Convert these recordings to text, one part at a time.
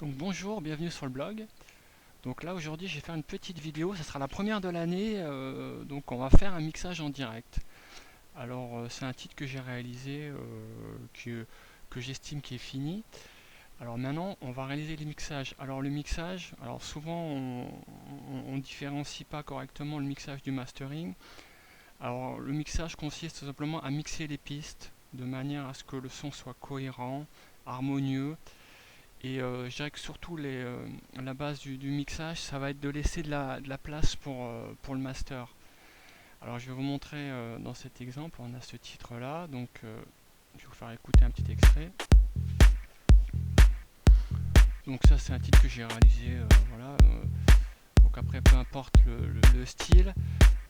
Donc bonjour, bienvenue sur le blog. Donc là aujourd'hui je vais faire une petite vidéo, ça sera la première de l'année, donc on va faire un mixage en direct. Alors c'est un titre que j'ai réalisé, que j'estime qui est fini. Alors maintenant on va réaliser les mixages. Alors le mixage, alors souvent on différencie pas correctement le mixage du mastering. Alors le mixage consiste tout simplement à mixer les pistes de manière à ce que le son soit cohérent, harmonieux. Et je dirais que surtout la base du mixage, ça va être de laisser de la place pour le master. Alors je vais vous montrer dans cet exemple, on a ce titre là, donc je vais vous faire écouter un petit extrait. Donc ça c'est un titre que j'ai réalisé, voilà. Donc après peu importe le style.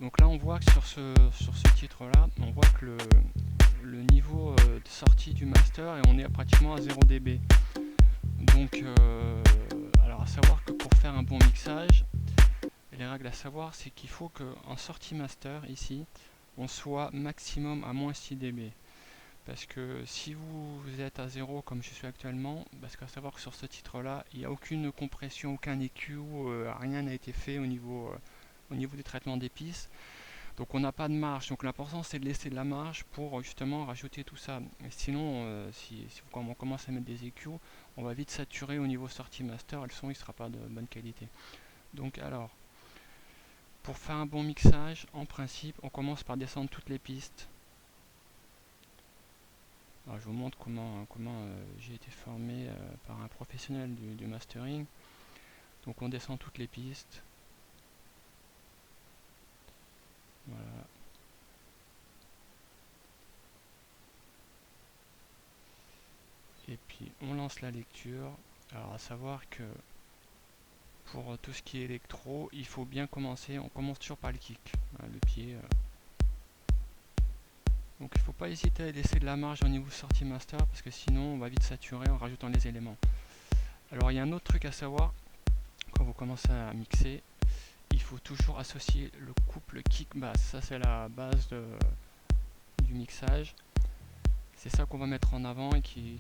Donc là on voit que sur ce titre là, on voit que le niveau de sortie du master et on est pratiquement à 0 dB. Donc, alors à savoir que pour faire un bon mixage, les règles à savoir, c'est qu'il faut qu'en sortie master, ici, on soit maximum à moins 6 dB. Parce que si vous êtes à 0 comme je suis actuellement, parce qu'à savoir que sur ce titre-là, il n'y a aucune compression, aucun EQ, rien n'a été fait au niveau du traitement des pistes. Donc on n'a pas de marge, donc l'important c'est de laisser de la marge pour justement rajouter tout ça. Et sinon, si on commence à mettre des EQ, on va vite saturer au niveau sortie master et le son il sera pas de bonne qualité. Donc alors, pour faire un bon mixage, en principe, on commence par descendre toutes les pistes. Alors, je vous montre comment j'ai été formé par un professionnel du mastering. Donc on descend toutes les pistes. Voilà. Et puis on lance la lecture. Alors à savoir que pour tout ce qui est électro, il faut bien commencer, on commence toujours par le kick, hein, le pied. Donc il ne faut pas hésiter à laisser de la marge au niveau sortie master parce que sinon on va vite saturer en rajoutant les éléments. Alors il y a un autre truc à savoir, quand vous commencez à mixer, il faut toujours associer le couple kick-bass. Ça c'est la base du mixage. C'est ça qu'on va mettre en avant et qui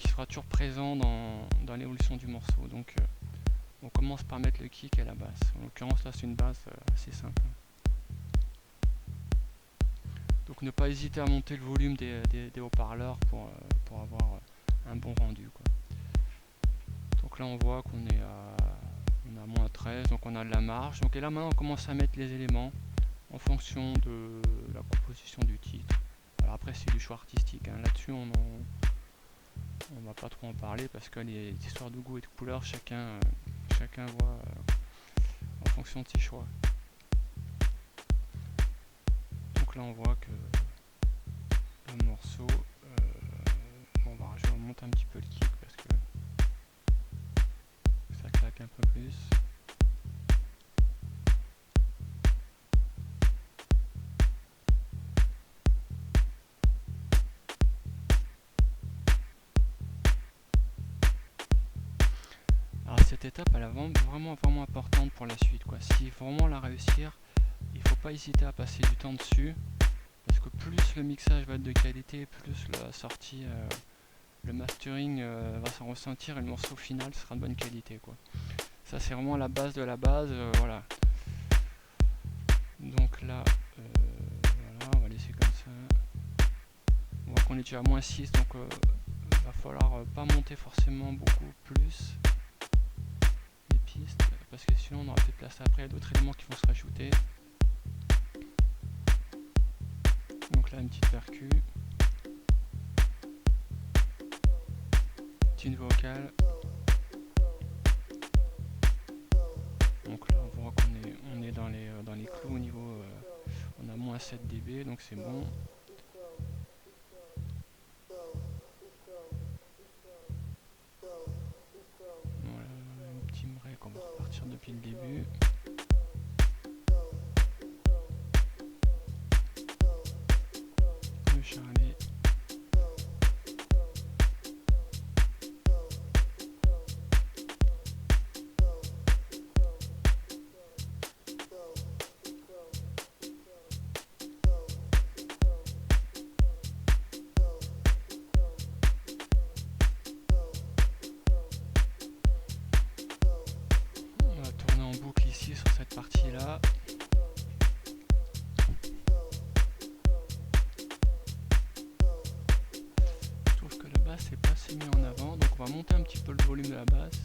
sera toujours présent dans l'évolution du morceau. Donc on commence par mettre le kick et la basse. En l'occurrence là c'est une basse assez simple. Donc ne pas hésiter à monter le volume des haut-parleurs pour avoir un bon rendu, quoi. Donc là on voit qu'on est on a moins 13, donc on a de la marge. Donc et là maintenant on commence à mettre les éléments en fonction de la composition du titre. Alors après c'est du choix artistique, hein. Là-dessus on va pas trop en parler parce que les histoires de goût et de couleur, chacun voit en fonction de ses choix. Donc là on voit que le morceau, je remonte un petit peu le kick parce que ça claque un peu plus. Alors cette étape elle est vraiment importante pour la suite, quoi. Si vraiment la réussir, il faut pas hésiter à passer du temps dessus parce que plus le mixage va être de qualité, plus la sortie, le mastering va s'en ressentir et le morceau final sera de bonne qualité, quoi. Ça c'est vraiment la base de la base, voilà. Donc là, voilà, on va laisser comme ça. On voit qu'on est déjà à moins 6, donc va falloir pas monter forcément beaucoup plus les pistes, parce que sinon on aura plus de place après, il y a d'autres éléments qui vont se rajouter. Donc là une petite percu, petite vocale. Donc là on voit qu'on est dans les clous au niveau, on a moins 7 dB, donc c'est bon. Voilà, un petit break, on va repartir depuis le début. Le charlet. va monter un petit peu le volume de la basse.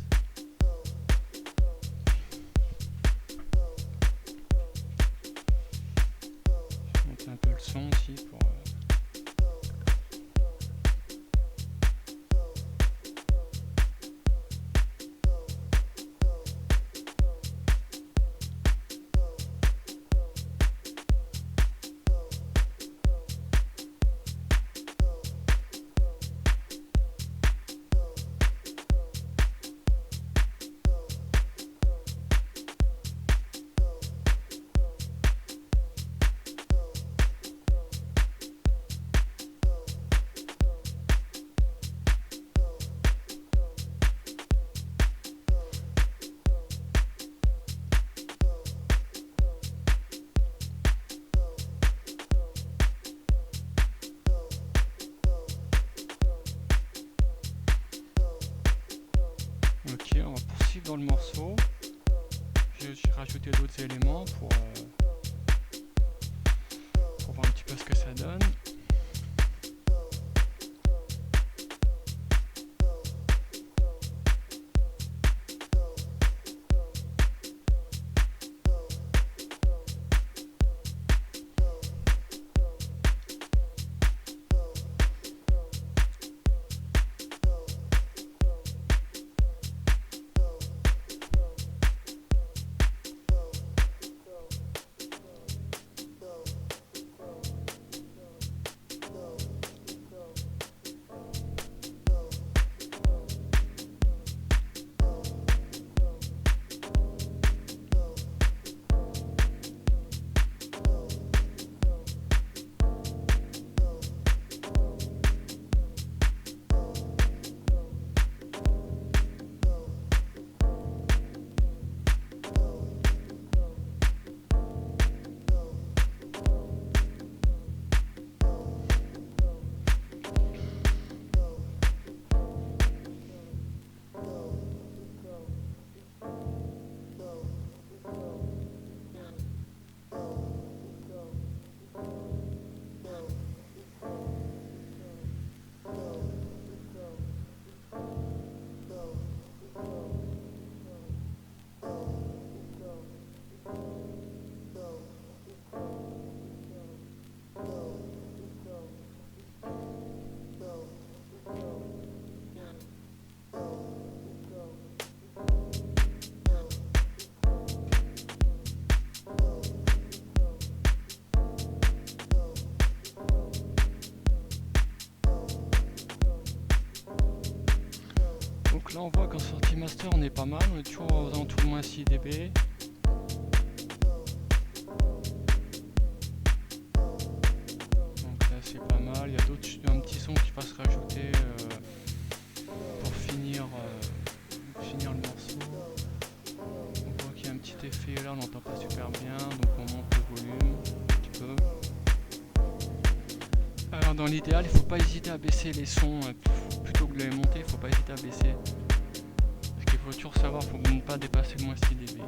Je vais monter un peu le son aussi pour... Ok, on va poursuivre dans le morceau. J'ai rajouté d'autres éléments pour voir un petit peu ce que ça donne. Donc là on voit qu'en sortie master on est pas mal, on est toujours aux alentours de moins 6 dB. Donc là c'est pas mal, il y a un petit son qui va se rajouter pour finir le morceau. On voit qu'il y a un petit effet là, on n'entend pas super bien, donc on monte le volume un petit peu. Alors dans l'idéal, il ne faut pas hésiter à baisser les sons plutôt que de les monter, il ne faut pas hésiter à baisser. Parce qu'il faut toujours savoir, il ne faut ne pas dépasser le moins 6 dB.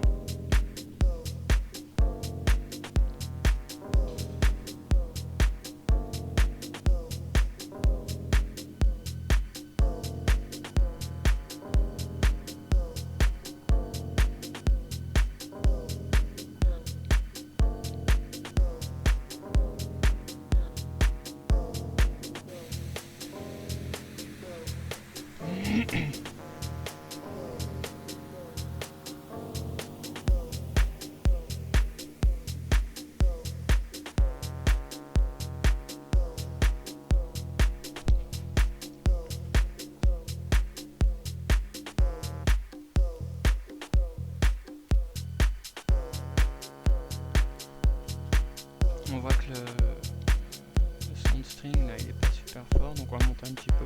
On voit que le sound string là il est pas super fort, donc on va monter un petit peu.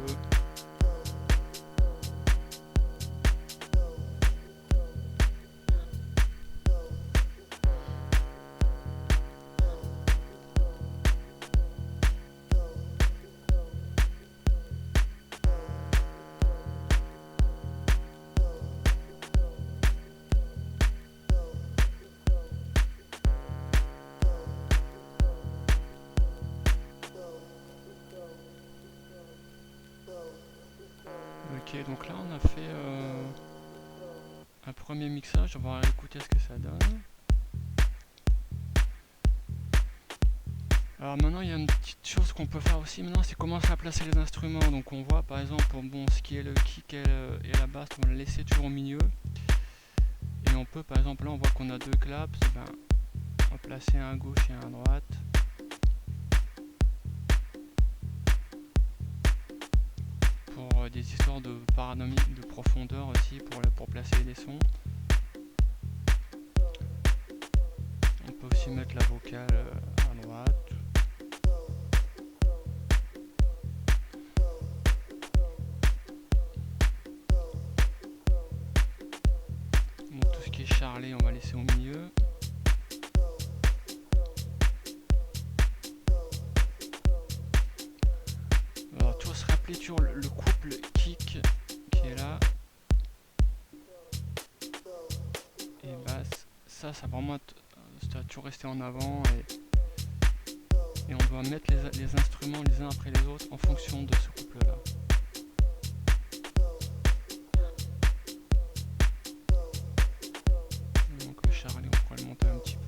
Ok, donc là on a fait un premier mixage, on va écouter ce que ça donne. Alors maintenant il y a une petite chose qu'on peut faire aussi maintenant, c'est commencer à placer les instruments. Donc on voit par exemple pour ce qui est le kick et la basse, on va le laisser toujours au milieu. Et on peut par exemple là on voit qu'on a deux claps, ben, on va placer un à gauche et un à droite. Pour des histoires de paranomique, de profondeur aussi, pour placer les sons. On peut aussi mettre la vocale à droite. Donc tout ce qui est charlet, on va laisser au milieu. Alors toujours se rappeler sur le couple kick qui est là et basse. Ça vraiment ça a toujours resté en avant et on doit mettre les instruments les uns après les autres en fonction de ce couple là. Donc le charlet on pourrait le monter un petit peu.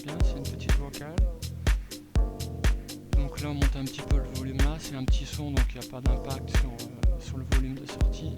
Bien, c'est une petite vocale. Donc là on monte un petit peu le volume là, c'est un petit son donc il n'y a pas d'impact sur le volume de sortie.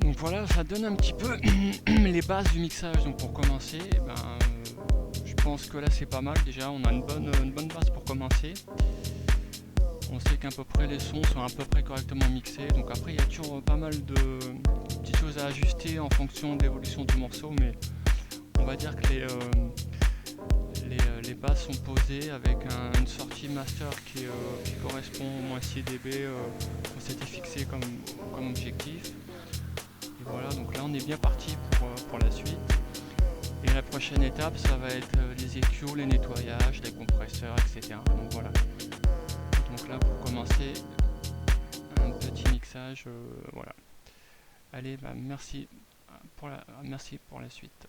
Donc voilà, ça donne un petit peu les bases du mixage. Donc pour commencer, je pense que là c'est pas mal déjà, on a une bonne base pour commencer. On sait qu'à peu près les sons sont à peu près correctement mixés. Donc après il y a toujours pas mal de petites choses à ajuster en fonction de l'évolution du morceau, mais on va dire que les bases sont posées avec une sortie master qui correspond au moins 6 dB qu'on s'était fixé comme objectif. Et voilà, donc là on est bien parti pour la suite. Et la prochaine étape, ça va être les EQ, les nettoyages, les compresseurs, etc. Donc voilà. Donc là pour commencer, un petit mixage, voilà. Allez, merci pour la suite.